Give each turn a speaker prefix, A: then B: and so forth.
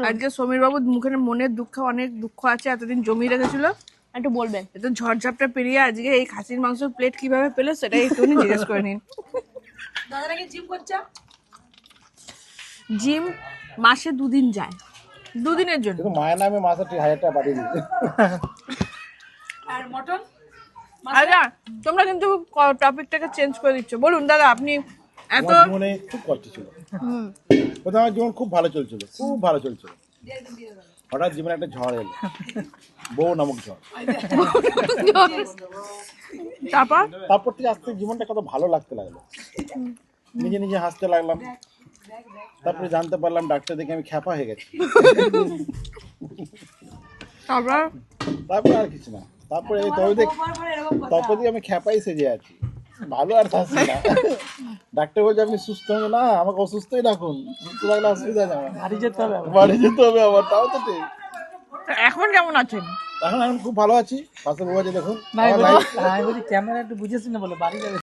A: আজকে সমীর বাবুর মুখের মনের দুঃখ, অনেক দুঃখ আছে, এতদিন জমিয়ে রেখেছিল, একটু বলবেন। একটু ঝড়ঝাপটা পেরিয়ে আজকে এই খাসির মাংসের প্লেট কিভাবে পেলো সেটাই একটু জিজ্ঞেস করে নিন।
B: দাদারা কি জিম করছে?
A: জিম মাসে 2 দিন যায়, 2 দিনের জন্য।
C: কিন্তু মায়ের নামে মাসে 1000 টাকা পাঠিয়ে দিচ্ছে।
B: আর মটন
A: আচ্ছা, তোমরা কিন্তু টপিকটাকে চেঞ্জ করে দিচ্ছ। বলুন দাদা, আপনি এত
C: আমার জীবনে খুব কষ্ট ছিল। প্রথমে আমার জীবন খুব ভালো চলছিল, খুব ভালো চলছিল। হঠাৎ জীবনে একটা ঝড় এলো, বউ নামক ঝড়। তারপর থেকে আস্তে জীবনটা কত ভালো লাগতে লাগলো, নিজে নিজে হাসতে লাগলাম। তারপরে জানতে পারলাম ডাক্তার দেখে আমি খ্যাপা হয়ে গেছি। তারপর আর কিছু না, তারপরে তারপর দিয়ে আমি খ্যাপাই সেজে আছি, ভালো আর থাকছি না। ডাক্তার বলছে আপনি সুস্থ হবে না, আমাকে অসুস্থই রাখুন, সুস্থ থাকলে অসুবিধা নেই, বাড়ি যেতে হবে আবার। তাও তো ঠিক।
A: এখন কেমন আছেন?
C: এখন খুব ভালো আছি। পাশে বউ আছে দেখুন।
D: ক্যামেরা একটু বুঝেছি না বলে বাড়ি যাবে।